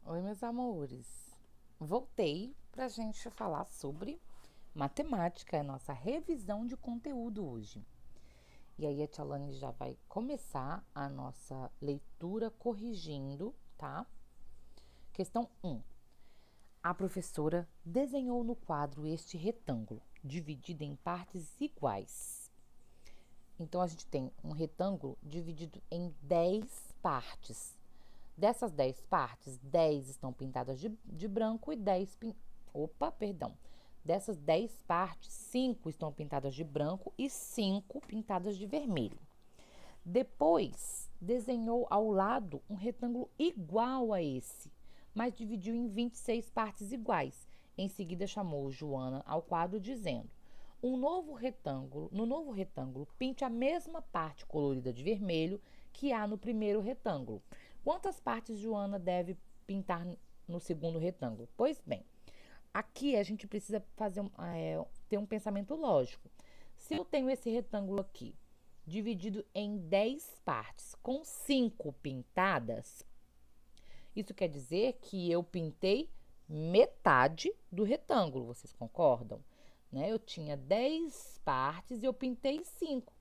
Oi, meus amores. Voltei pra gente falar sobre matemática, é a nossa revisão de conteúdo hoje. E aí a Tia Lani já vai começar a nossa leitura corrigindo, tá? Questão 1. A professora desenhou no quadro este retângulo, dividido em partes iguais. Então a gente tem um retângulo dividido em 10 partes. Dessas 10 partes, 10 estão pintadas de branco e 10 Opa, perdão. Dessas 10 partes, 5 estão pintadas de branco e 5 pintadas de vermelho. Depois, desenhou ao lado um retângulo igual a esse, mas dividiu em 26 partes iguais. Em seguida, chamou Joana ao quadro, dizendo: no novo retângulo, pinte a mesma parte colorida de vermelho que há no primeiro retângulo. Quantas partes Joana deve pintar no segundo retângulo? Pois bem, aqui a gente precisa ter um pensamento lógico. Se eu tenho esse retângulo aqui, dividido em 10 partes, com 5 pintadas, isso quer dizer que eu pintei metade do retângulo, vocês concordam? Né? Eu tinha 10 partes e eu pintei 5.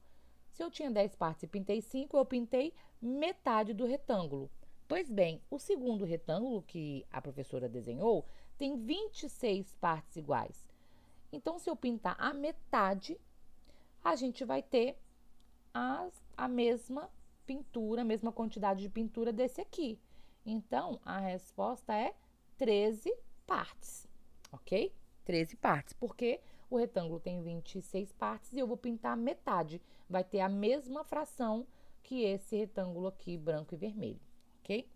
Se eu tinha 10 partes e pintei 5, eu pintei metade do retângulo. Pois bem, o segundo retângulo que a professora desenhou tem 26 partes iguais. Então, se eu pintar a metade, a gente vai ter a mesma pintura, a mesma quantidade de pintura desse aqui. Então, a resposta é 13 partes, ok? 13 partes, porque o retângulo tem 26 partes e eu vou pintar metade. Vai ter a mesma fração que esse retângulo aqui, branco e vermelho, ok?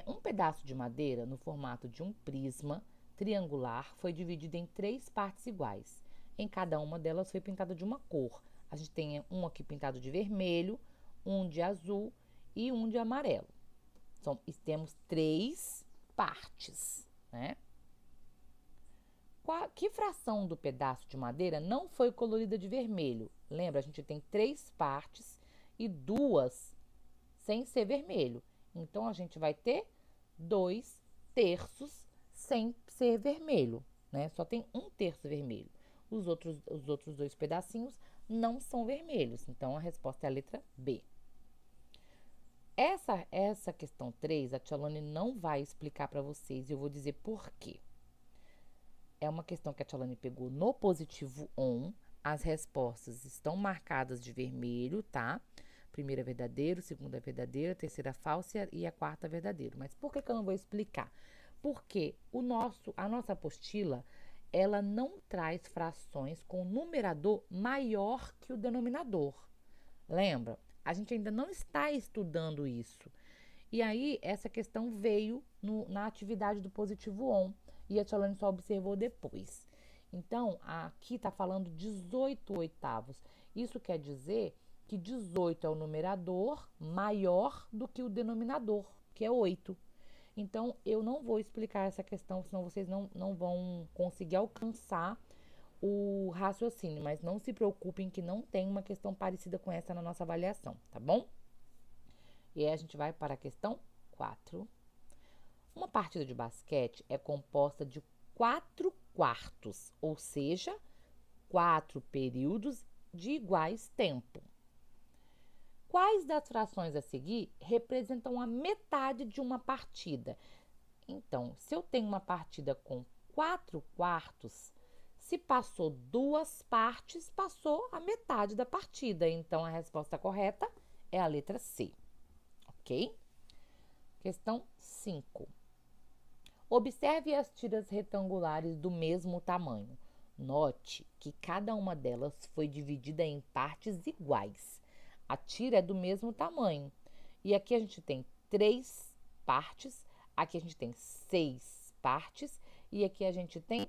Um pedaço de madeira no formato de um prisma triangular foi dividido em 3 partes iguais. Em cada uma delas foi pintada de uma cor. A gente tem um aqui pintado de vermelho, um de azul e um de amarelo. Temos 3 partes, né? Que fração do pedaço de madeira não foi colorida de vermelho? Lembra, a gente tem 3 partes e 2 sem ser vermelho. Então, a gente vai ter 2 terços sem ser vermelho, né? Só tem 1 terço vermelho. Os outros 2 pedacinhos não são vermelhos. Então, a resposta é a letra B. Essa questão 3, a Tia Lani não vai explicar para vocês e eu vou dizer por quê. É uma questão que a Tia Lani pegou no positivo on. As respostas estão marcadas de vermelho, tá? Primeira verdadeiro, segunda verdadeira, terceira falsa e a quarta verdadeiro. Mas por que eu não vou explicar? Porque a nossa apostila, ela não traz frações com numerador maior que o denominador. Lembra? A gente ainda não está estudando isso. E aí, essa questão veio na atividade do positivo on e a Tia Lani só observou depois. Então, aqui está falando 18 oitavos. Isso quer dizer que 18 é o numerador maior do que o denominador, que é 8. Então, eu não vou explicar essa questão, senão vocês não vão conseguir alcançar o raciocínio. Mas não se preocupem que não tem uma questão parecida com essa na nossa avaliação, tá bom? E aí a gente vai para a questão 4. Uma partida de basquete é composta de 4 quartos, ou seja, 4 períodos de iguais tempo. Quais das frações a seguir representam a metade de uma partida? Então, se eu tenho uma partida com 4 quartos, se passou 2 partes, passou a metade da partida. Então, a resposta correta é a letra C, ok? Questão 5. Observe as tiras retangulares do mesmo tamanho. Note que cada uma delas foi dividida em partes iguais. A tira é do mesmo tamanho. E aqui a gente tem 3 partes, aqui a gente tem 6 partes e aqui a gente tem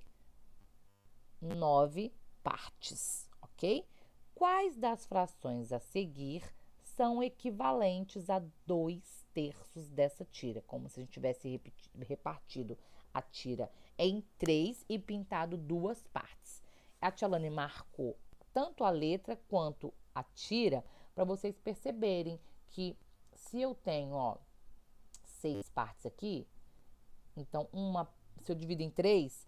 9 partes, ok? Quais das frações a seguir são equivalentes a 2 terços dessa tira? Como se a gente tivesse repartido a tira em 3 e pintado 2 partes. A Tia Lani marcou tanto a letra quanto a tira para vocês perceberem que se eu tenho, 6 partes aqui, então se eu divido em 3,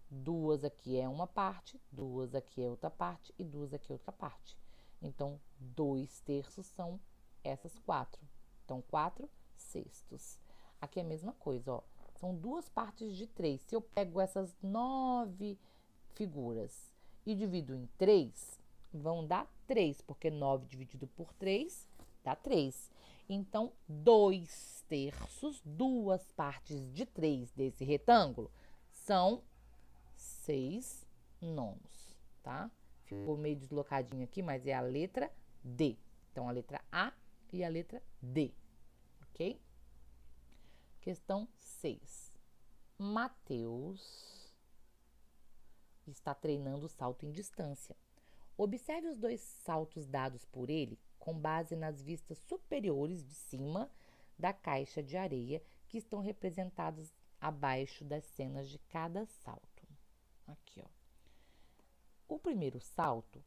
2 aqui é uma parte, 2 aqui é outra parte e 2 aqui é outra parte. Então, 2/3 são essas 4. Então, 4/6. Aqui é a mesma coisa, ó. São 2 partes de 3. Se eu pego essas 9 figuras e divido em 3, vão dar 3, porque 9 dividido por 3 dá 3. Então, 2/3, 2 partes de 3 desse retângulo, são 6/9, tá? Ficou meio deslocadinho aqui, mas é a letra D. Então, a letra A e a letra D, ok? Questão 6. Mateus está treinando o salto em distância. Observe os 2 saltos dados por ele com base nas vistas superiores de cima da caixa de areia que estão representadas abaixo das cenas de cada salto. Aqui, ó. O primeiro salto,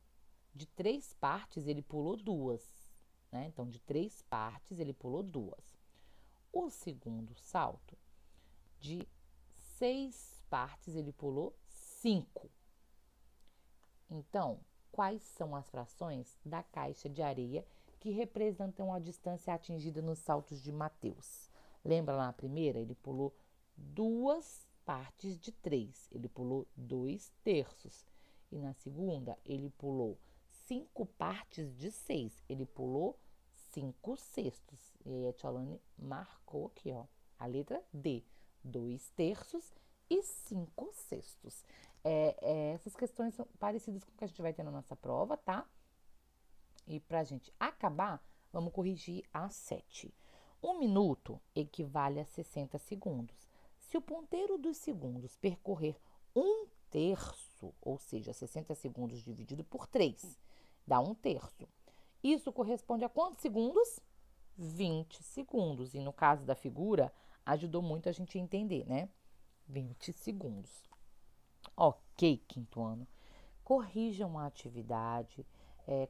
de 3 partes, ele pulou 2, né? Então, de 3 partes, ele pulou 2. O segundo salto, de 6 partes, ele pulou 5. Então, quais são as frações da caixa de areia que representam a distância atingida nos saltos de Mateus? Lembra lá na primeira? Ele pulou 2 partes de 3, ele pulou 2/3. E na segunda, ele pulou 5 partes de 6, ele pulou 5/6. E aí a tia Alane marcou aqui, ó, a letra D, 2/3 e 5/6. Essas questões são parecidas com o que a gente vai ter na nossa prova, tá? E pra gente acabar, vamos corrigir a 7. 1 minuto equivale a 60 segundos. Se o ponteiro dos segundos percorrer 1/3, ou seja, 60 segundos dividido por 3, dá 1/3. Isso corresponde a quantos segundos? 20 segundos. E no caso da figura, ajudou muito a gente a entender, né? 20 segundos. Ok, quinto ano. Corrijam a atividade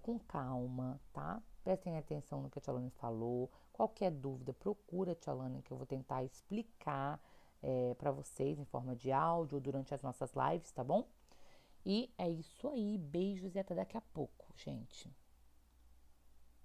com calma, tá? Prestem atenção no que a tia Alane falou. Qualquer dúvida, procura a tia Alane, que eu vou tentar explicar para vocês em forma de áudio ou durante as nossas lives, tá bom? E é isso aí. Beijos e até daqui a pouco, gente.